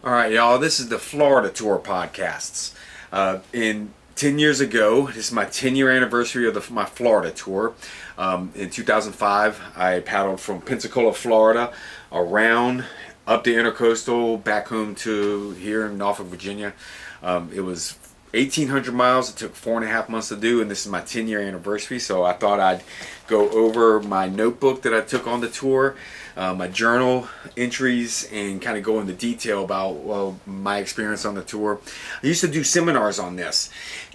All right, y'all. This is the Florida Tour Podcasts. In 10 years ago, this is my 10-year anniversary of my Florida tour. In 2005, I paddled from Pensacola, Florida, around up the Intercoastal, back home to here in Norfolk, Virginia. It was 1,800 miles. It took 4.5 months to do, and this is my 10-year anniversary. So I thought I'd go over my notebook that I took on the tour, my journal entries, and kind of go into detail about my experience on the tour. I used to do seminars on this,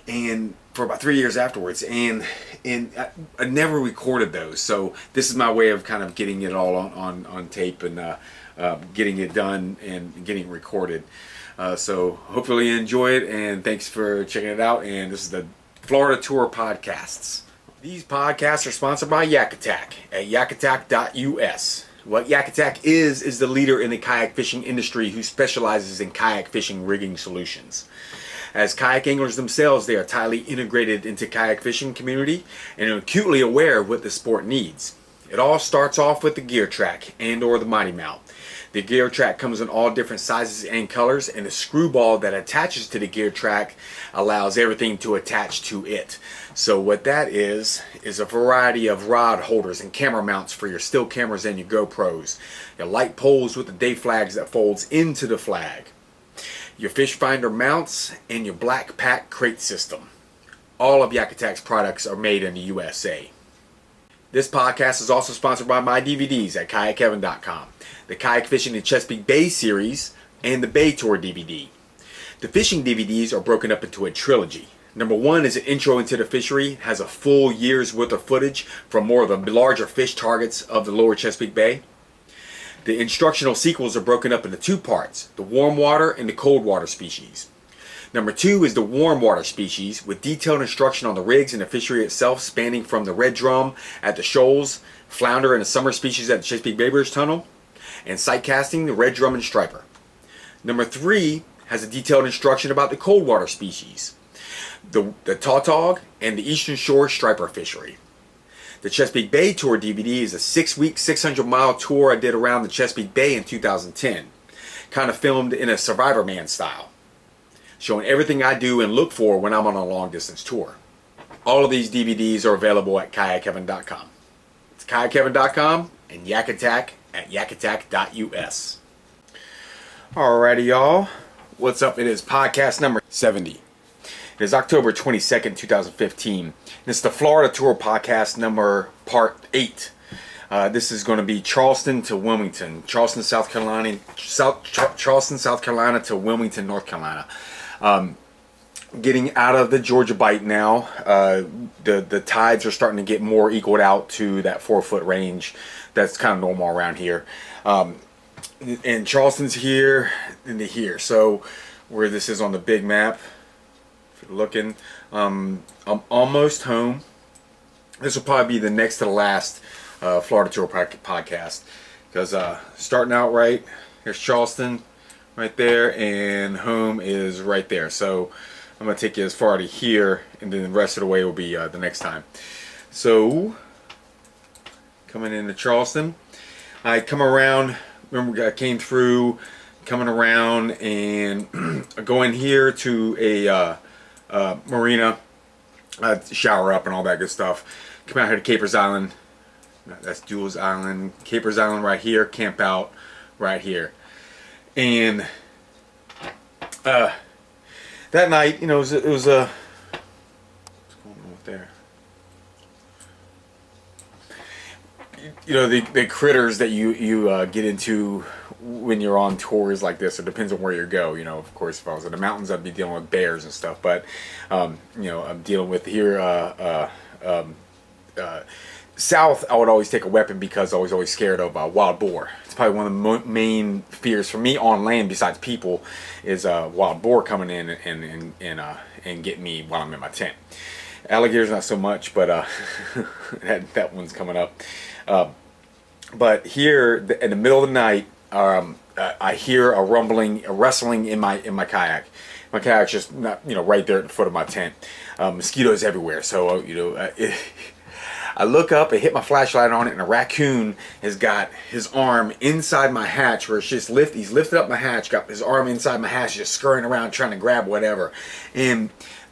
and for about 3 years afterwards, and I never recorded those. So this is my way of kind of getting it all on tape and getting it done and getting it recorded. So hopefully you enjoy it, and thanks for checking it out. And this is the Florida Tour Podcasts. These podcasts are sponsored by Yak Attack at yakattack.us. What Yak Attack is the leader in the kayak fishing industry who specializes in kayak fishing rigging solutions. As kayak anglers themselves, they are tightly integrated into kayak fishing community and are acutely aware of what the sport needs. It all starts off with the gear track and or the Mighty Mount. The gear track comes in all different sizes and colors, and the screwball that attaches to the gear track allows everything to attach to it. So what that is a variety of rod holders and camera mounts for your still cameras and your GoPros. Your light poles with the day flags that folds into the flag. Your fish finder mounts, and your black pack crate system. All of Yak Attack's products are made in the USA. This podcast is also sponsored by my DVDs at kayakkevin.com. The Kayak Fishing in Chesapeake Bay series and the Bay Tour DVD. The fishing DVDs are broken up into a trilogy. Number 1 is an intro into the fishery, has a full year's worth of footage from more of the larger fish targets of the lower Chesapeake Bay. The instructional sequels are broken up into 2 parts, the warm water and the cold water species. Number 2 is the warm water species with detailed instruction on the rigs and the fishery itself, spanning from the red drum at the shoals, flounder and the summer species at the Chesapeake Bay Bridge Tunnel, and sight casting, the red drum and striper. Number 3 has a detailed instruction about the cold water species, the tautog and the eastern shore striper fishery. The Chesapeake Bay Tour DVD is a 6-week, 600-mile tour I did around the Chesapeake Bay in 2010, kind of filmed in a Survivor Man style, showing everything I do and look for when I'm on a long-distance tour. All of these DVDs are available at kayakkevin.com. It's kayakkevin.com and Yak Attack at yakattack.us. Alrighty, y'all. What's up? It is podcast number 70. It is October 22nd, 2015. This is the Florida Tour Podcast number part 8. This is going to be Charleston to Wilmington. Charleston, South Carolina to Wilmington, North Carolina. Getting out of the Georgia Bight now. The tides are starting to get more equaled out to that 4-foot range. That's kind of normal around here. And Charleston's here into here. So where this is on the big map, if you're looking, I'm almost home. This will probably be the next to the last Florida Tour podcast, because starting out right, here's Charleston right there, and home is right there. So I'm going to take you as far to here, and then the rest of the way will be the next time. So coming into Charleston, I come around, remember I came through, coming around and going here to a marina, shower up and all that good stuff. Come out here to Capers Island, that's Jules Island, Capers Island right here, camp out right here. And that night, you know, it was a what's going on with there? You know, the critters that you get into when you're on tours like this. It depends on where you go. You know, of course, if I was in the mountains, I'd be dealing with bears and stuff. But you know, I'm dealing with here south. I would always take a weapon because I was always scared of wild boar. It's probably one of the main fears for me on land, besides people, is wild boar coming in and get me while I'm in my tent. Alligators not so much, but that one's coming up. But here in the middle of the night, I hear a rumbling, a rustling in my kayak. My kayak's just not, right there at the foot of my tent. Mosquitoes everywhere, so I look up and hit my flashlight on it, and a raccoon has got his arm inside my hatch, where it's just he's lifted up my hatch, got his arm inside my hatch, just scurrying around trying to grab whatever. And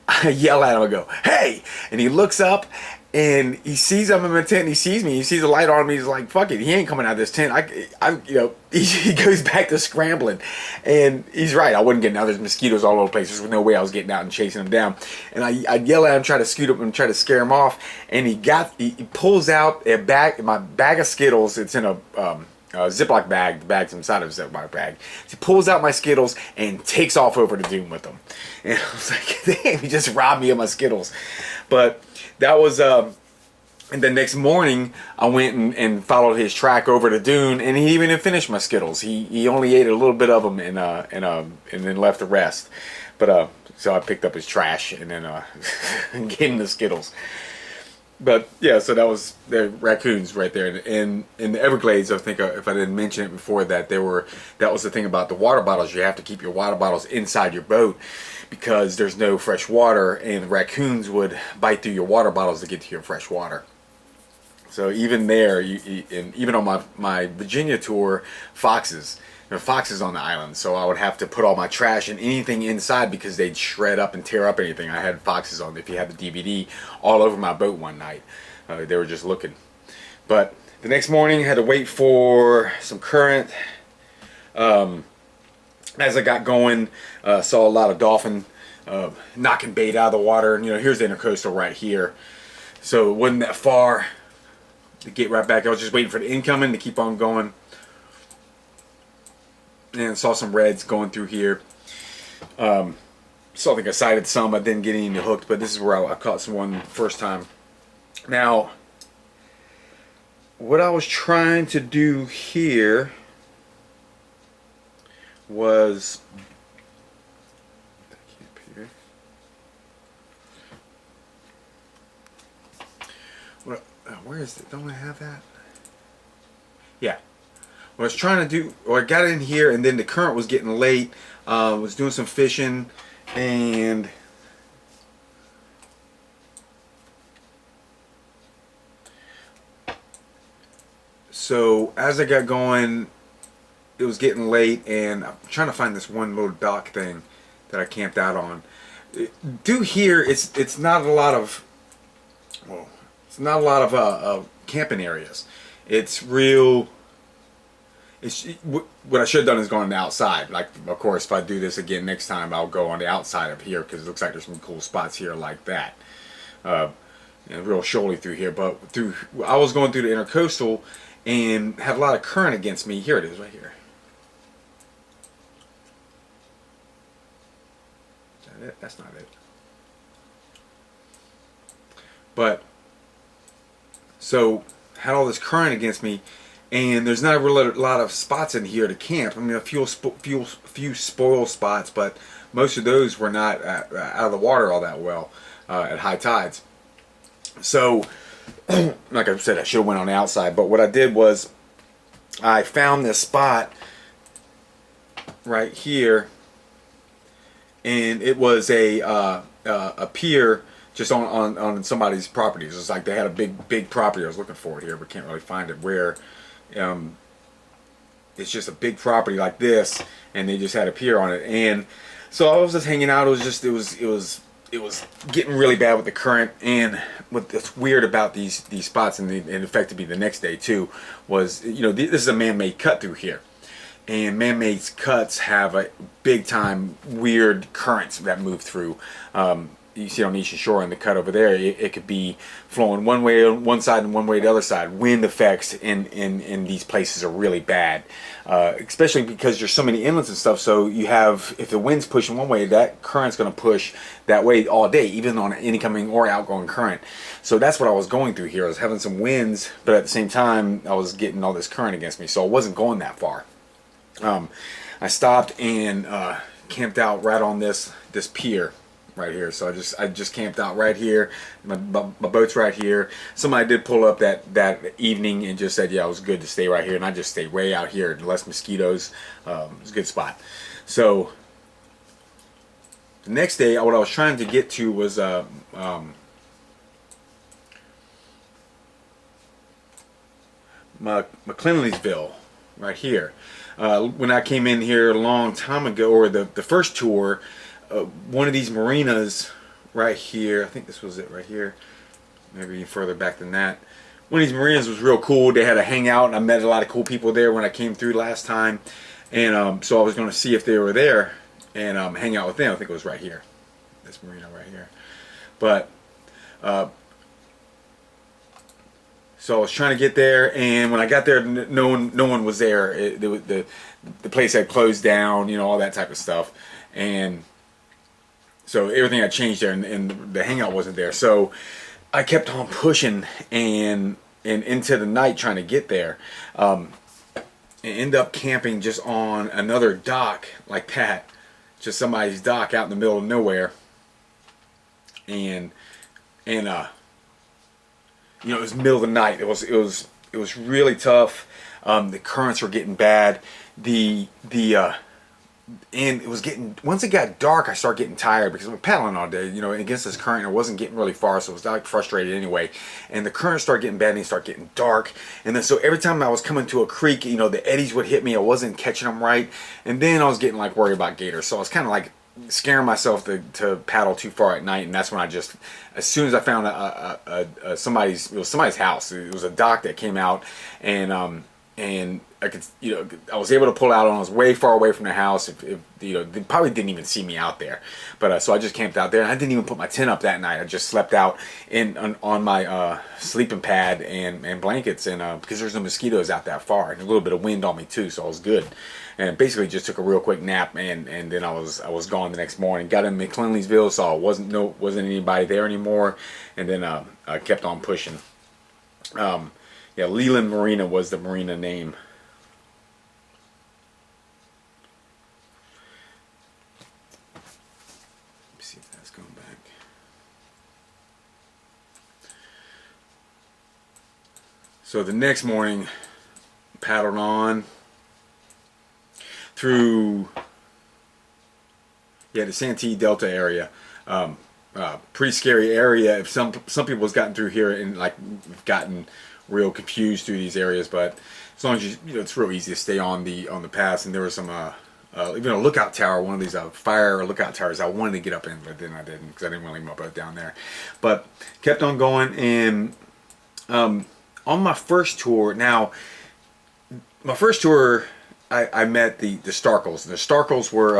I yell at him, I go, "Hey!" And he looks up, and he sees I'm in my tent, and he sees me, he sees the light on me, he's like, "Fuck it, he ain't coming out of this tent." He goes back to scrambling, and he's right, I wouldn't get out. There's mosquitoes all over the place, there's no way I was getting out and chasing him down. And I yell at him, try to scoot up and try to scare him off, and he pulls out my bag of Skittles. It's in a Ziploc bag, the bag's inside of a Ziploc bag. He pulls out my Skittles and takes off over to Doom with them. And I was like, damn, he just robbed me of my Skittles. But that was, and the next morning, I went and followed his track over to Dune, and he even didn't finish my Skittles. He only ate a little bit of them and then left the rest. But so I picked up his trash and then gave him the Skittles. But yeah, so that was the raccoons right there. And in the Everglades, I think if I didn't mention it before, that was the thing about the water bottles. You have to keep your water bottles inside your boat because there's no fresh water, and raccoons would bite through your water bottles to get to your fresh water. So even there, and even on my Virginia tour, foxes. There were foxes on the island, so I would have to put all my trash and anything inside because they'd shred up and tear up anything. I had foxes on, if you had the DVD, all over my boat one night. They were just looking. But the next morning, I had to wait for some current. As I got going, saw a lot of dolphin knocking bait out of the water. And, here's the intercoastal right here. So it wasn't that far to get right back. I was just waiting for the incoming to keep on going. And saw some reds going through here. I think I sighted some. I didn't get any hooked, but this is where I caught one first time. Now, what I was trying to do here was, where is it? Don't I have that? Yeah. What I was trying to do, I got in here, and then the current was getting late. Was doing some fishing, and so as I got going, it was getting late, and I'm trying to find this one little dock thing that I camped out on. Through here, it's not a lot of camping areas. It's real. What I should have done is gone on the outside. Like, of course, if I do this again next time, I'll go on the outside of here because it looks like there's some cool spots here like that. Real shoaly through here. But I was going through the intercoastal and had a lot of current against me. Here it is, right here. Is that it? That's not it. But so had all this current against me. And there's not a lot of spots in here to camp. I mean, a few spoil spots, but most of those were not out of the water all that well at high tides. So, like I said, I should have went on the outside. But what I did was, I found this spot right here, and it was a pier just on somebody's property. It's like they had a big property. I was looking for it here, but can't really find it. Where it's just a big property like this, and they just had a pier on it. And so I was just hanging out. It was getting really bad with the current. And what's weird about these spots, and it affected me the next day too, was this is a man-made cut through here, and man-made cuts have a big time weird currents that move through. You see on the eastern shore, and the cut over there, it could be flowing one way on one side and one way the other side. Wind effects in these places are really bad, especially because there's so many inlets and stuff. So you have, if the wind's pushing one way, that current's going to push that way all day, even on an incoming or outgoing current. So that's what I was going through here. I was having some winds, but at the same time, I was getting all this current against me. So I wasn't going that far. I stopped and camped out right on this pier right here. So I just camped out right here. My boat's right here. Somebody did pull up that evening and just said, yeah, it was good to stay right here. And I just stayed way out here, less mosquitoes. It was a good spot. So the next day, what I was trying to get to was McClellanville right here. When I came in here a long time ago, or the first tour, one of these marinas right here, I think this was it right here, maybe even further back than that. One of these marinas was real cool. They had a hangout, and I met a lot of cool people there when I came through last time. And so I was going to see if they were there and hang out with them. I think it was right here, this marina right here. But so I was trying to get there, and when I got there, no one was there. The place had closed down, you know, all that type of stuff, and so everything had changed there, and the hangout wasn't there. So I kept on pushing and into the night trying to get there. And end up camping just on another dock like that, just somebody's dock out in the middle of nowhere. And you know, it was the middle of the night. It was really tough. The currents were getting bad. And it was getting, once it got dark, I started getting tired because I'm paddling all day, you know, against this current. I wasn't getting really far, so I was like frustrated anyway. And the current started getting bad, and it started getting dark. And then so every time I was coming to a creek, you know, the eddies would hit me. I wasn't catching them right. And then I was getting like worried about gators. So I was kind of like scaring myself to paddle too far at night. And that's when I just, as soon as I found somebody's house, it was a dock that came out, and I could, you know, I was able to pull out, and I was way far away from the house. If you know, they probably didn't even see me out there. But so I just camped out there, and I didn't even put my tent up that night. I just slept out on my sleeping pad and blankets, and because there's no mosquitoes out that far, and a little bit of wind on me too, so I was good. And basically just took a real quick nap, and then I was gone the next morning. Got in McClellanville, saw wasn't anybody there anymore, and then I kept on pushing. Yeah, Leland Marina was the marina name. Let's see if that's going back. So the next morning, paddled on through the Santee Delta area. Pretty scary area. If some people's gotten through here and like gotten real confused through these areas, but as long as you know, it's real easy to stay on the paths. And there was some even a lookout tower, one of these fire lookout towers I wanted to get up in, but then I didn't because I didn't want to leave my boat down there. But kept on going, and on my first tour, I met the Starkles. The Starkles were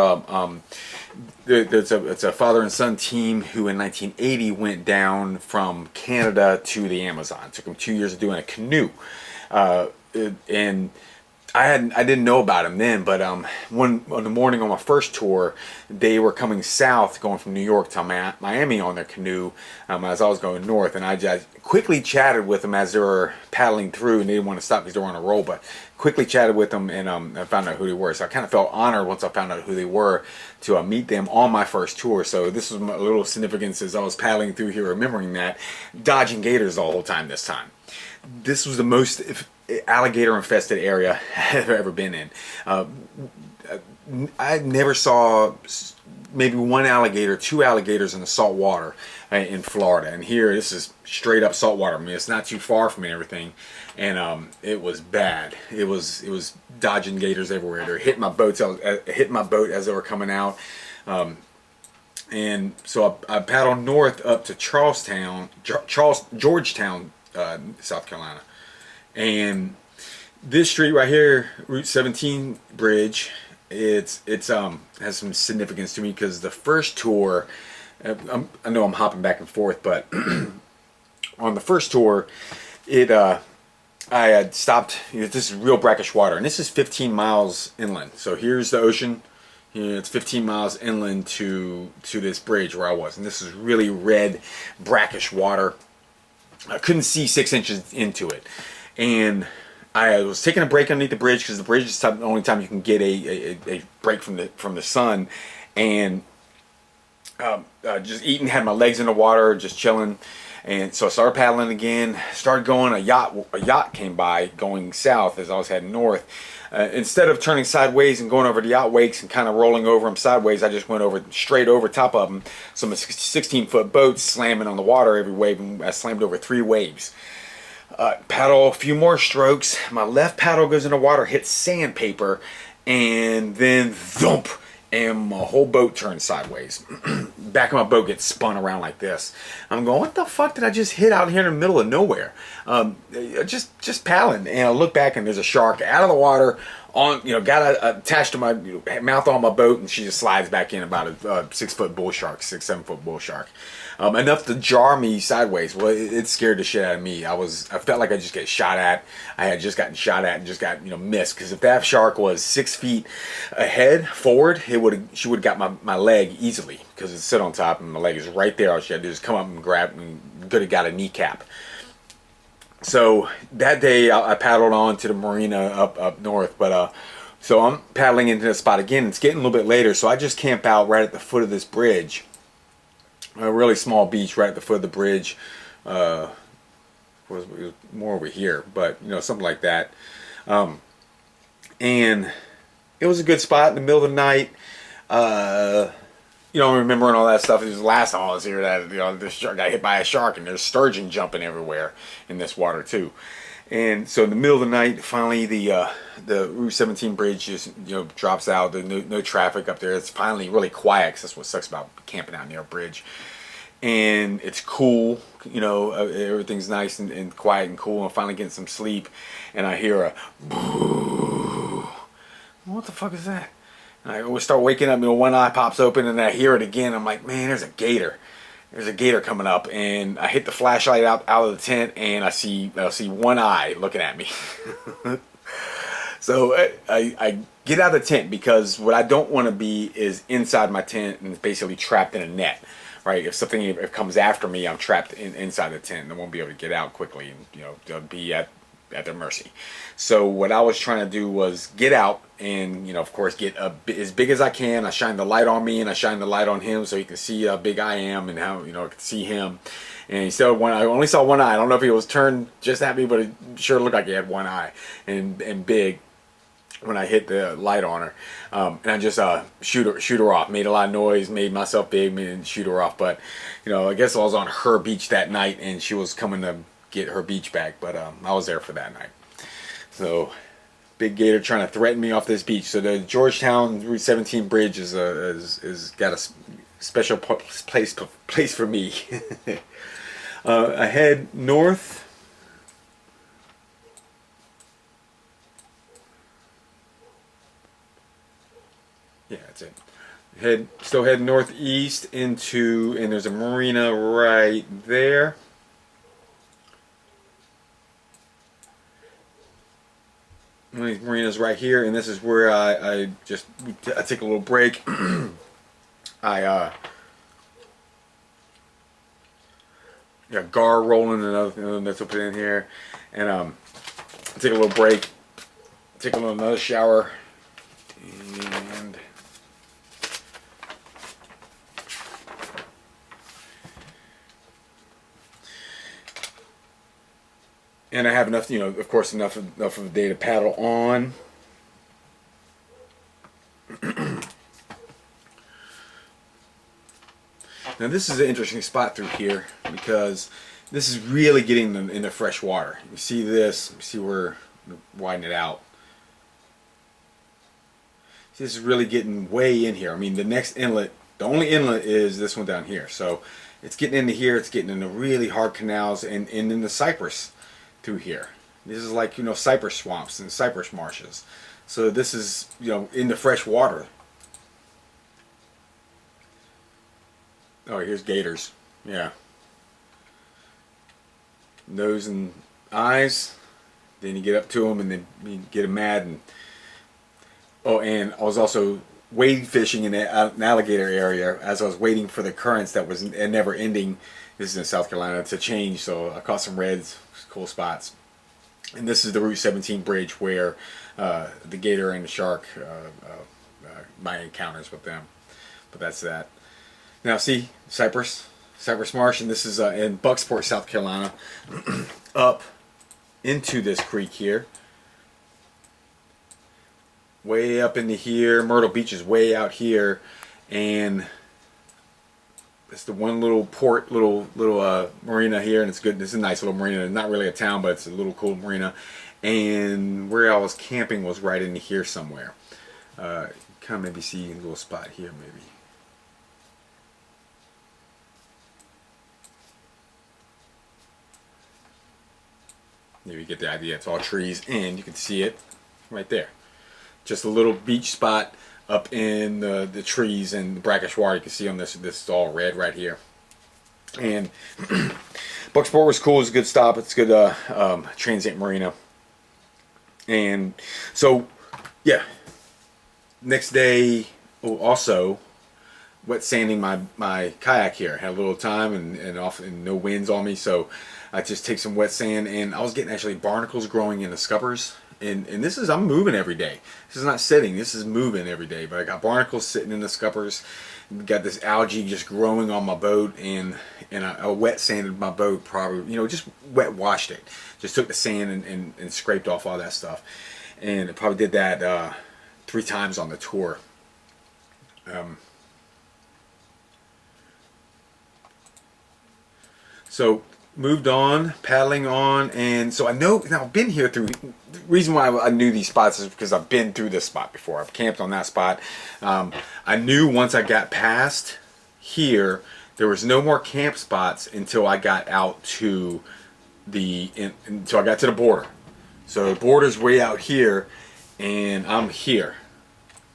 it's a father and son team who in 1980 went down from Canada to the Amazon. It took them 2 years of doing a canoe, and I didn't know about them then. But on the morning on my first tour, they were coming south, going from New York to Miami on their canoe, as I was going north. And I just quickly chatted with them as they were paddling through, and they didn't want to stop because they were on a roll, but quickly chatted with them, and I found out who they were. So I kind of felt honored once I found out who they were to meet them on my first tour. So this was a little significance as I was paddling through here, remembering that, dodging gators the whole time this time. This was the most alligator infested area I've ever been in. I never saw maybe one alligator, two alligators in the salt water in Florida, and here this is straight up salt water. I mean, it's not too far from everything, and it was bad. It was dodging gators everywhere. They're hitting my boats. Hitting my boat as they were coming out, and so I paddled north up to Georgetown, South Carolina. And this street right here, Route 17 bridge, it's has some significance to me because the first tour, I know I'm hopping back and forth, but on the first tour, I had stopped. You know, this is real brackish water, and this is 15 miles inland. So here's the ocean. You know, it's 15 miles inland to this bridge where I was, and this is really red, brackish water. I couldn't see 6 inches into it. And I was taking a break underneath the bridge because the bridge is the only time you can get a break from the sun, and just eating, had my legs in the water, just chilling. And so I started paddling again, started going. A yacht came by going south as I was heading north. Instead of turning sideways and going over the yacht wakes and kind of rolling over them sideways, I just went straight over top of them. So my 16-foot boat slamming on the water every wave, and I slammed over 3 waves. Paddle a few more strokes. My left paddle goes in the water, hits sandpaper, and then thump, and my whole boat turns sideways. Back of my boat gets spun around like this. I'm going, what the fuck did I just hit out here in the middle of nowhere? Just paddling, and I look back and there's a shark out of the water. Got attached to my mouth on my boat, and she just slides back in. About a 6 foot bull shark, 7 foot bull shark, enough to jar me sideways. Well, it scared the shit out of me. I felt like I just get shot at. I had just gotten shot at and just got missed. Because if that shark was 6 feet ahead forward, she would have got my leg easily, because it's sit on top and my leg is right there. All she had to do is come up and grab, and could have got a kneecap. So that day I paddled on to the marina up north, but so I'm paddling into the spot again. It's getting a little bit later, so I just camp out right at the foot of this bridge, a really small beach right at the foot of the bridge. It was more over here, but something like that. And it was a good spot in the middle of the night. Remembering all that stuff. It was the last time I was here that this shark got hit by a shark, and there's sturgeon jumping everywhere in this water too. And so in the middle of the night, finally the Route 17 bridge just drops out. There's no traffic up there. It's finally really quiet, 'cause that's what sucks about camping out near a bridge. And it's cool, everything's nice and quiet and cool. I'm finally getting some sleep, and I hear a boo. What the fuck is that? And I always start waking up, one eye pops open, and I hear it again. I'm like, man, there's a gator. There's a gator coming up, and I hit the flashlight out of the tent, and I see one eye looking at me. So I get out of the tent, because what I don't want to be is inside my tent and basically trapped in a net, right? If something comes after me, I'm trapped inside the tent, and I won't be able to get out quickly, and they'll be at their mercy. So what I was trying to do was get out and of course get as big as I can. I shine the light on me, and I shine the light on him, so he can see how big I am and how I can see him. And he said I only saw one eye. I don't know if he was turned just at me, but it sure looked like he had one eye and big when I hit the light on her. And I just shoot her off. Made a lot of noise, made myself big, and shoot her off. But I guess I was on her beach that night, and she was coming to get her beach back, but I was there for that night. So big gator trying to threaten me off this beach. So the Georgetown Route 17 bridge is got a special place for me. I head north. Yeah, that's it. Still head northeast and there's a marina right there. One of these marinas right here, and this is where I take a little break. I got gar rolling, another that's put in here, and I take a little break, take another shower, and I have enough, of course, enough of the day to paddle on. Now this is an interesting spot through here, because this is really getting them into fresh water. You see this? You see where widen it out. See, this is really getting way in here. I mean, the next inlet, the only inlet is this one down here. So it's getting into here. It's getting into really hard canals and in the cypress through here. This is like cypress swamps and cypress marshes. So this is into fresh water. Oh, here's gators. Yeah. Nose and eyes. Then you get up to them, and then you get them mad. And and I was also wade fishing in an alligator area as I was waiting for the currents that was never ending. This is in South Carolina to change. So I caught some reds, cool spots. And this is the Route 17 bridge where the gator and the shark, my encounters with them. But that's that. Now see, Cypress Marsh, and this is in Bucksport, South Carolina, up into this creek here. Way up into here. Myrtle Beach is way out here, and it's the one little port, little marina here, and it's good. It's a nice little marina. Not really a town, but it's a little cool marina. And where I was camping was right in here somewhere. Kind of maybe see a little spot here, maybe. You get the idea. It's all trees, and you can see it right there. Just a little beach spot up in the trees and the brackish water. You can see on this is all red right here. And Bucksport was cool. It's a good stop. It's a good transient marina. And so, yeah. Next day, also wet sanding my kayak here. Had a little time and no winds on me, so I just take some wet sand, and I was getting actually barnacles growing in the scuppers. And this is, I'm moving every day. This is not sitting, this is moving every day. But I got barnacles sitting in the scuppers. Got this algae just growing on my boat, and I wet sanded my boat, probably, just wet washed it. Just took the sand and scraped off all that stuff. And I probably did that 3 times on the tour. So moved on, paddling on, and so I know now I've been here through. The reason why I knew these spots is because I've been through this spot before. I've camped on that spot. I knew once I got past here, there was no more camp spots until I got out to until I got to the border. So the border's way out here, and I'm here.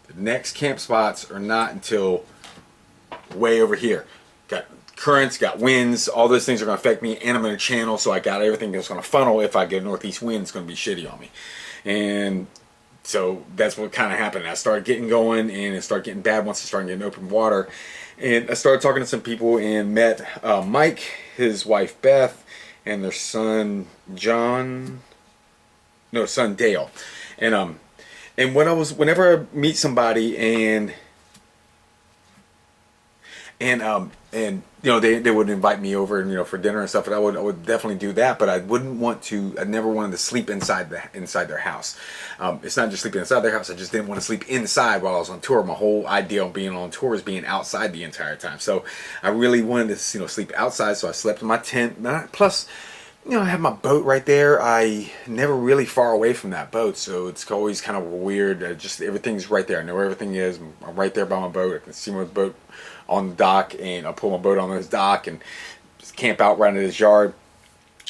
The next camp spots are not until way over here. Got currents, got winds, all those things are going to affect me, and I'm in a channel, so I got everything that's going to funnel. If I get a northeast wind, it's going to be shitty on me. And so that's what kind of happened. I started getting going, and it started getting bad once I started getting open water. And I started talking to some people and met Mike, his wife Beth, and their son son Dale. And whenever I meet somebody and they would invite me over and for dinner and stuff, and I would definitely do that, but I never wanted to sleep inside their house. It's not just sleeping inside their house, I just didn't want to sleep inside while I was on tour. My whole idea of being on tour is being outside the entire time. So I really wanted to sleep outside, so I slept in my tent. Plus, I have my boat right there. I never really far away from that boat, so it's always kind of weird. Just everything's right there. I know where everything is. I'm right there by my boat. I can see my boat on the dock, and I'll pull my boat on this dock and just camp out right in his yard.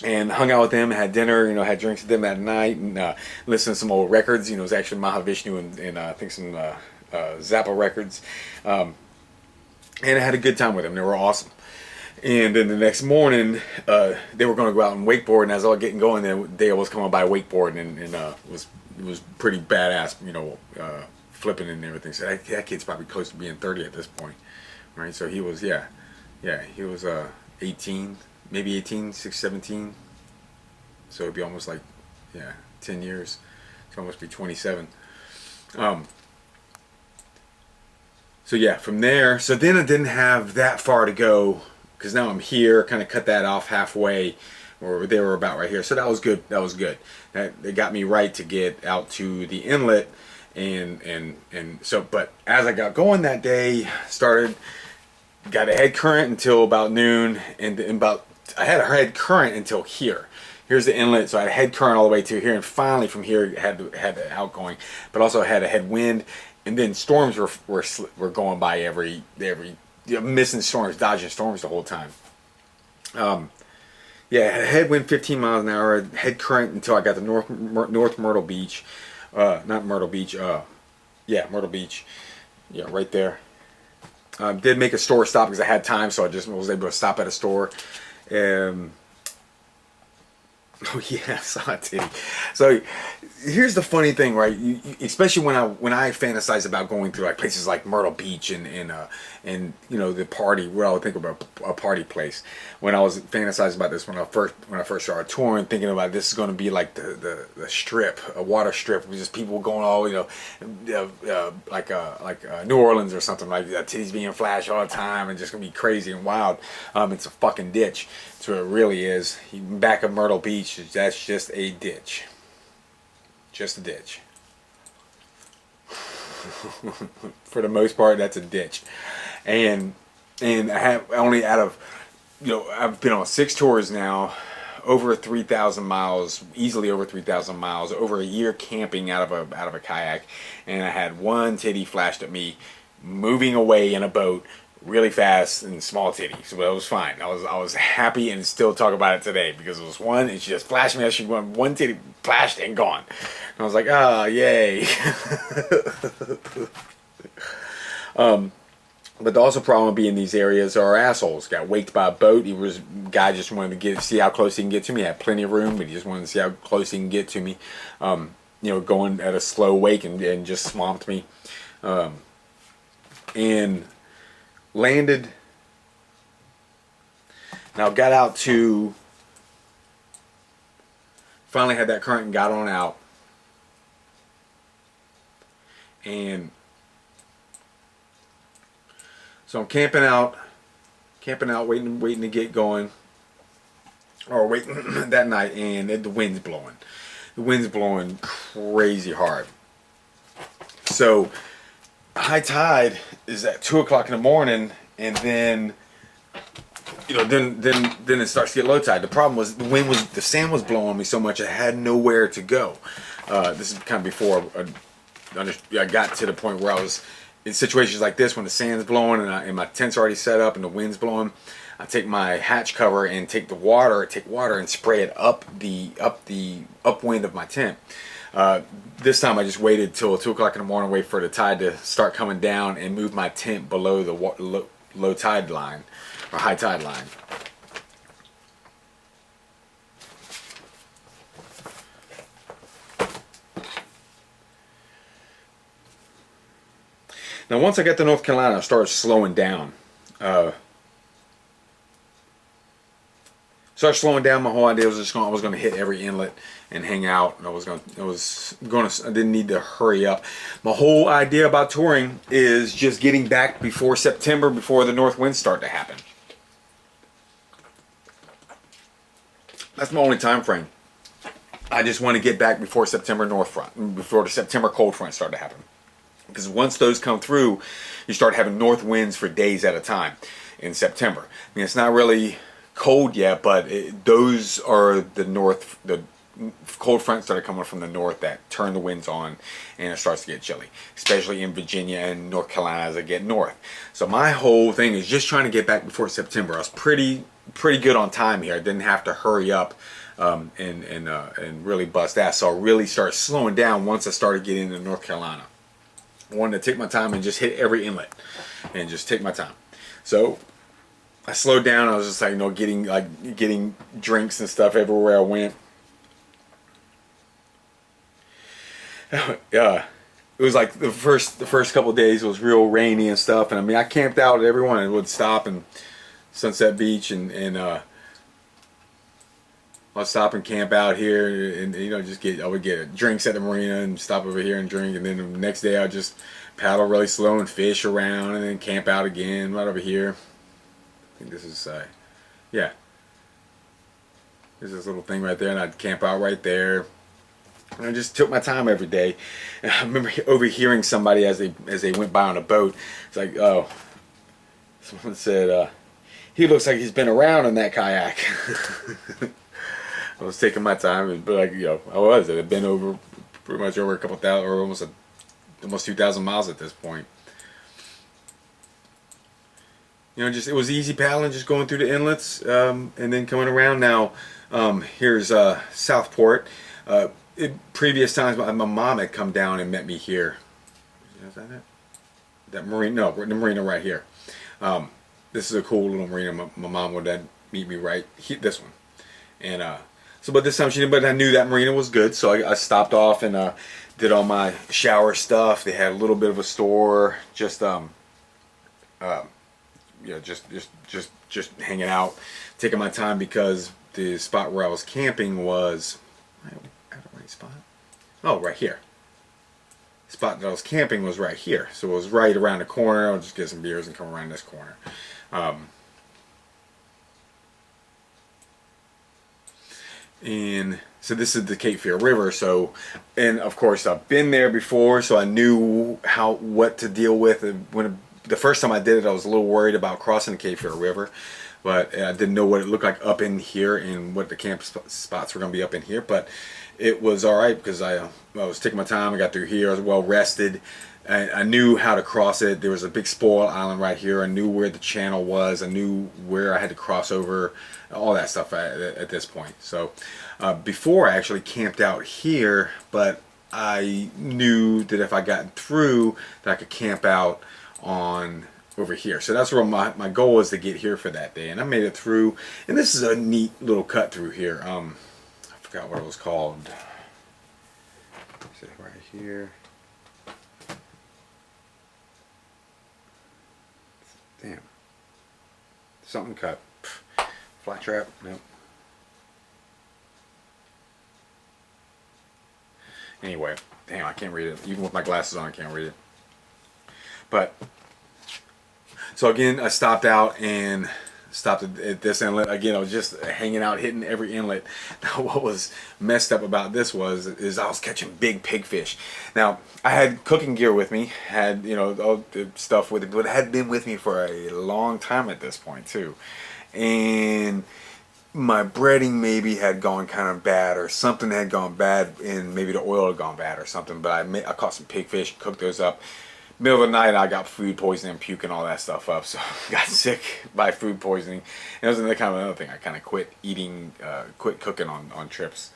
And hung out with them, had dinner, had drinks with them that night, and listened to some old records. It was actually Mahavishnu and I think some Zappa records. And I had a good time with them. They were awesome. And then the next morning, they were going to go out and wakeboard, and as I was getting going, Dale was coming by wakeboard, and it was pretty badass, flipping and everything. So that kid's probably close to being 30 at this point, right? So he was, he was 18, maybe 18, 17. So it'd be almost like, 10 years. It's almost be 27. So yeah, from there, so then I didn't have that far to go, because now I'm here, kind of cut that off halfway, or they were about right here. So that was good. They got me right to get out to the inlet, and so, but as I got going that day, got a head current until about noon, and I had a head current until here. Here's the inlet, so I had a head current all the way to here, and finally from here had the outgoing, but also had a head wind, and then storms were going by every missing storms, dodging storms the whole time. Headwind 15 miles an hour, head current until I got to North Myrtle Beach. Not Myrtle Beach, Myrtle Beach. Yeah, right there. Did make a store stop because I had time, so I just was able to stop at a store. Oh yeah, I saw it too. So here's the funny thing, right? Especially when I fantasize about going through like places like Myrtle Beach and the party, what I would think about a party place. When I was fantasizing about this when I first started touring, thinking about this is going to be like the strip, a water strip with just people going all like New Orleans or something, like titties being flashed all the time and just gonna be crazy and wild. It's a fucking ditch. That's what it really is. Back of Myrtle Beach, that's just a ditch. Just a ditch. For the most part, that's a ditch. And and I have only out of, I've been on 6 tours now, over 3,000 miles, easily over 3,000 miles, over a year camping out of a kayak, and I had one titty flashed at me, moving away in a boat, really fast and small titty, so it was fine. I was happy and still talk about it today because it was one, and she just flashed me as she went, one titty flashed and gone. And I was like, oh, yay. But the also problem with being in these areas are assholes. Got waked by a boat. Guy just wanted to see how close he can get to me. I had plenty of room, but he just wanted to see how close he can get to me. Going at a slow wake and just swamped me. And landed. Now got out to. Finally had that current and got on out. And so I'm camping out, waiting to get going, or waiting that night, and the wind's blowing. The wind's blowing crazy hard. So high tide is at 2 o'clock in the morning, and then then it starts to get low tide. The problem was the sand was blowing me so much I had nowhere to go. This is kind of before I got to the point where I was in situations like this when the sand's blowing and my tent's already set up and the wind's blowing. I take my hatch cover and take water and spray it up the upwind of my tent. This time I just waited till 2 o'clock in the morning, wait for the tide to start coming down, and move my tent below the low tide line or high tide line. Now, once I got to North Carolina, I started slowing down. My whole idea was I was going to hit every inlet and hang out. And I didn't need to hurry up. My whole idea about touring is just getting back before September, before the north winds start to happen. That's my only time frame. I just want to get back before September before the September cold front start to happen. Because once those come through, you start having north winds for days at a time in September. I mean, it's not really cold yet, but those are the cold fronts that are coming from the north that turn the winds on, and it starts to get chilly, especially in Virginia and North Carolina as I get north. So my whole thing is just trying to get back before September. I was pretty good on time here. I didn't have to hurry up and really bust ass. So I really started slowing down once I started getting into North Carolina. I wanted to take my time and just hit every inlet and just take my time. So I slowed down. I was just getting drinks and stuff everywhere I went. It was like the first couple of days was real rainy and stuff, and I mean I camped out at everyone and would stop in Sunset Beach and I'll stop and camp out here, and I would get drinks at the marina and stop over here and drink, and then the next day I'd just paddle really slow and fish around, and then camp out again right over here. I think this is there's this little thing right there, and I'd camp out right there. And I just took my time every day. And I remember overhearing somebody as they went by on a boat. It's like, oh, someone said, he looks like he's been around in that kayak. I was taking my time, but I was. It had been pretty much over a couple thousand, or almost 2,000 miles at this point. It was easy paddling, just going through the inlets, and then coming around. Now, here's Southport. Previous times, my mom had come down and met me here. Is that it? That marina? No, the marina right here. This is a cool little marina. My mom would then meet me right here, this one, and but this time she didn't. But I knew that marina was good, so I stopped off and did all my shower stuff. They had a little bit of a store, just hanging out, taking my time because the spot where I was camping was. I have the right spot. Oh, right here. The spot that I was camping was right here, so it was right around the corner. I'll just get some beers and come around this corner. And so this is the Cape Fear River. So, and of course I've been there before, so I knew what to deal with when the first time I did it, I was a little worried about crossing the Cape Fear River, but I didn't know what it looked like up in here and what the camp spots were going to be up in here. But it was all right because I was taking my time. I got through here. I was well rested. I knew how to cross it. There was a big spoil island right here. I knew where the channel was. I knew where I had to cross over, all that stuff at this point. So before I actually camped out here, but I knew that if I got through, that I could camp out on over here. So that's where my goal was, to get here for that day. And I made it through. And this is a neat little cut through here. I forgot what it was called. Is it right here? Damn. Something cut. Flat trap? Nope. Anyway, damn, I can't read it. Even with my glasses on, I can't read it. But, so again, I stopped out and stopped at this inlet. Again, I was just hanging out, hitting every inlet. Now, what was messed up about this is I was catching big pigfish. Now, I had cooking gear with me, had, you know, all the stuff with it, but it had been with me for a long time at this point, too. And my breading maybe had gone kind of bad, or something had gone bad, and maybe the oil had gone bad or something. But I caught some pigfish, cooked those up. Middle of the night, I got food poisoning and puking all that stuff up, so I got sick by food poisoning. And it was another thing. I kind of quit eating, quit cooking on trips,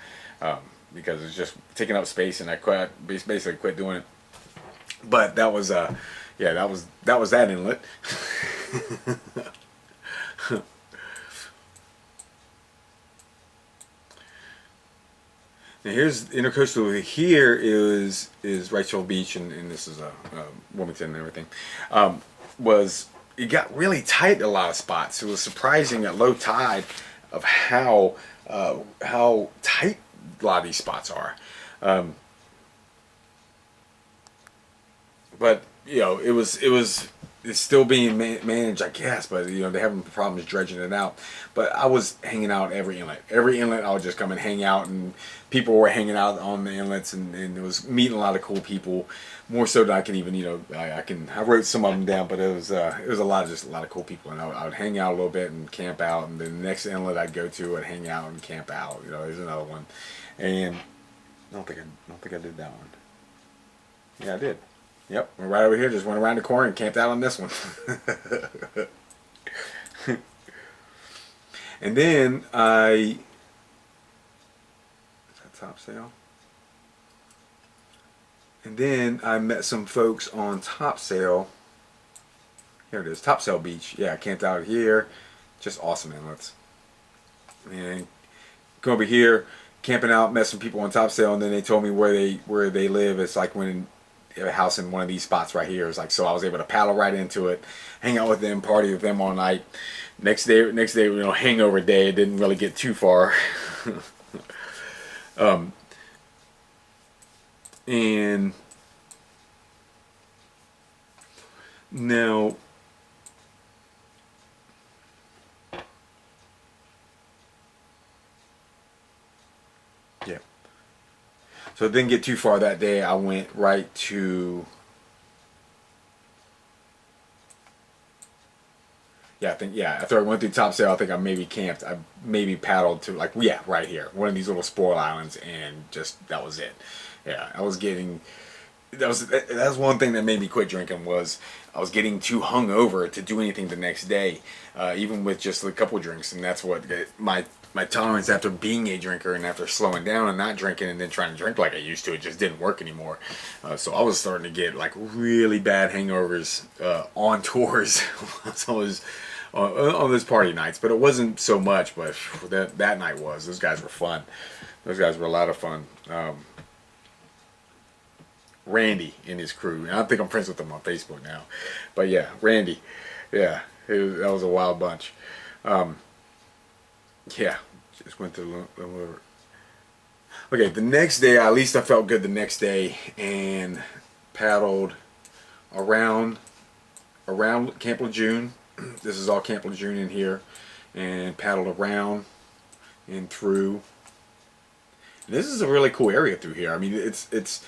because it was just taking up space, and I basically quit doing it. But that was, yeah, that was that inlet. Now here's intercoastal. Here is Rachel Beach, and this is Wilmington and everything. It got really tight at a lot of spots. It was surprising at low tide of how tight a lot of these spots are. But you know, it's still being managed, I guess, but you know, they're having problems dredging it out. But I was hanging out every inlet. Every inlet, I would just come and hang out, and people were hanging out on the inlets, and it was meeting a lot of cool people, more so than I can even, you know, I wrote some of them down, but it was a lot of cool people, and I would hang out a little bit and camp out, and then the next inlet I'd go to, I'd hang out and camp out. You know, there's another one, and I don't think I did that one. Yeah, I did. Yep, we're right over here. Just went around the corner and camped out on this one. And then is that Topsail? And then I met some folks on Topsail. Here it is, Topsail Beach. Yeah, I camped out here. Just awesome inlets. And go over here, camping out, met some people on Topsail, and then they told me where they live. It's like when a house in one of these spots right here. It's like, so I was able to paddle right into it, hang out with them, party with them all night. Next day, you know, hangover day. It didn't really get too far. And now, yeah. So it didn't get too far that day. I went right to, after I went through Topsail, I think I maybe camped. I maybe paddled to, like, yeah, right here, one of these little spoil islands, and just, that was it. Yeah, I was getting, that was one thing that made me quit drinking, was I was getting too hungover to do anything the next day, even with just a couple drinks. And that's what my tolerance, after being a drinker and after slowing down and not drinking and then trying to drink like I used to, it just didn't work anymore. So I was starting to get like really bad hangovers on tours. So I was on those party nights, but it wasn't so much. But that night was. Those guys were fun. Those guys were a lot of fun. Randy and his crew, and I think I'm friends with them on Facebook now. But yeah, Randy, yeah, that was a wild bunch. Yeah, just went to the. Okay, the next day, at least I felt good the next day, and paddled around Camp Lejeune. This is all Camp Lejeune in here, and paddled around and through. And this is a really cool area through here. I mean, it's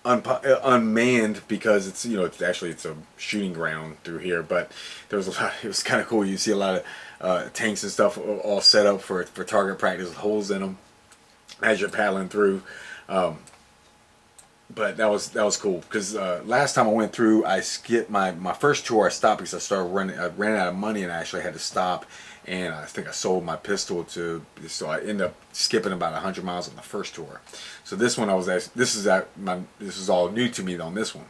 unmanned because it's, it's actually it's a shooting ground through here, but there was a lot. It was kind of cool. You see a lot of tanks and stuff all set up for target practice with holes in them as you're paddling through. But that was cool because last time I went through, I skipped my first tour. I stopped because I ran out of money, and I actually had to stop. And I think I sold my pistol so I ended up skipping about 100 miles on the first tour. So this one this is all new to me on this one.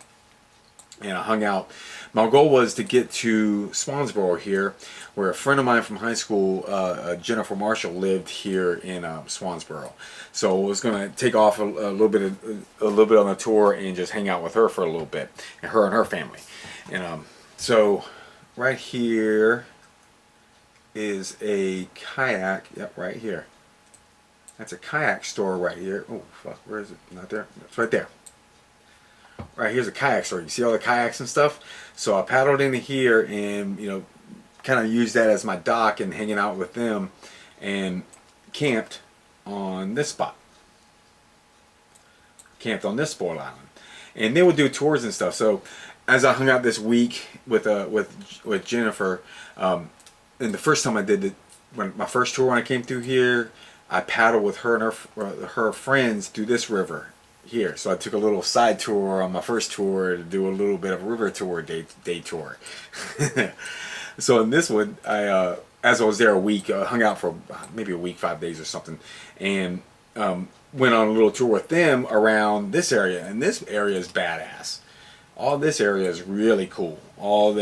And I hung out. My goal was to get to Swansboro here, where a friend of mine from high school, Jennifer Marshall, lived here in Swansboro. So I was going to take off a little bit on the tour and just hang out with her for a little bit, and her family. And so right here is a kayak. Yep, right here. That's a kayak store right here. Oh fuck, where is it? Not there. It's right there. Right here's a kayak store. You see all the kayaks and stuff. So I paddled into here and kind of used that as my dock and hanging out with them, and camped on this spot. Camped on this spoil island, and they would do tours and stuff. So as I hung out this week with Jennifer. And the first time I did it, when my first tour when I came through here, I paddled with her and her friends through this river here. So I took a little side tour on my first tour to do a little bit of a river tour, day tour. So in this one, as I was there a week, hung out for maybe a week, 5 days or something, and went on a little tour with them around this area. And this area is badass. All this area is really cool. So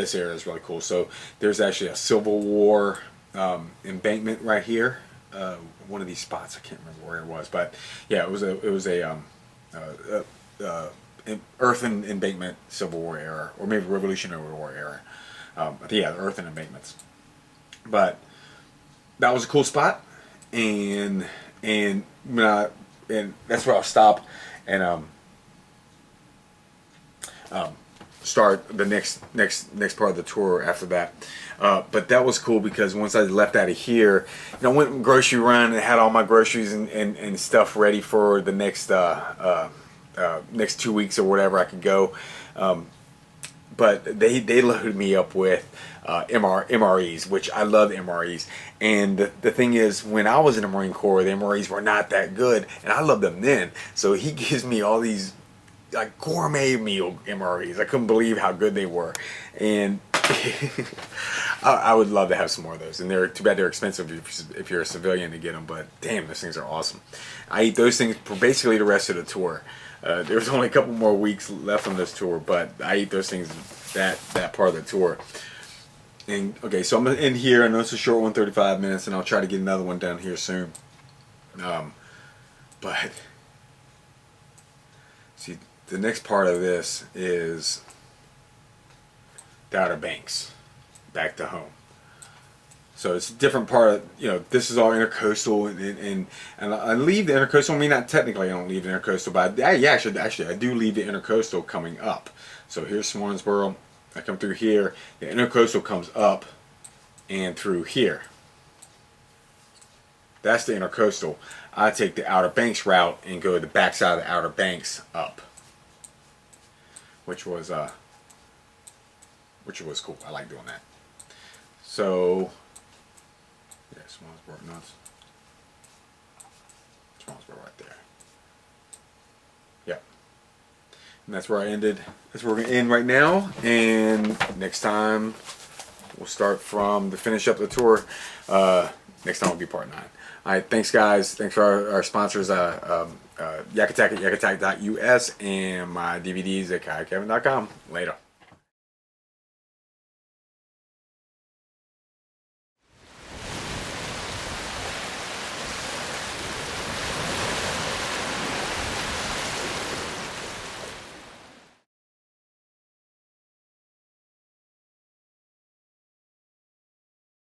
there's actually a Civil War embankment right here. One of these spots, I can't remember where it was, but yeah, it was a earthen embankment, Civil War era, or maybe Revolutionary War era. I think yeah, earthen embankments. But that was a cool spot, and that's where I'll stop and start the next part of the tour after that. But that was cool because once I left out of here, I went grocery run and had all my groceries and stuff ready for the next 2 weeks or whatever I could go. But they loaded me up with MREs, which I love MREs. And the thing is, when I was in the Marine Corps, the MREs were not that good, and I loved them then. So he gives me all these like gourmet meal MREs. I couldn't believe how good they were, and I would love to have some more of those. And they're too bad they're expensive if you're a civilian to get them. But damn, those things are awesome. I eat those things for basically the rest of the tour. There's only a couple more weeks left on this tour, but I eat those things that part of the tour. And okay, so I'm gonna end here. I know it's a short one, 35 minutes, and I'll try to get another one down here soon. But see, the next part of this is the Outer Banks, back to home. So it's a different part of, this is all intercoastal, and I leave the intercoastal. I mean, not technically I don't leave the intercoastal, but actually I do leave the intercoastal coming up. So here's Swansboro. I come through here. The intercoastal comes up and through here. That's the intercoastal. I take the Outer Banks route and go to the backside of the Outer Banks up, which was cool. I like doing that. So yeah, Swansboro, nuts. Swansboro right there. Yep. And that's where I ended. That's where we're gonna end right now. And next time we'll start from the finish up the tour. Next time will be part 9. All right, thanks guys. Thanks for our sponsors, Yak Attack at yakattack.us, and my DVDs at kayakkevin.com. Later.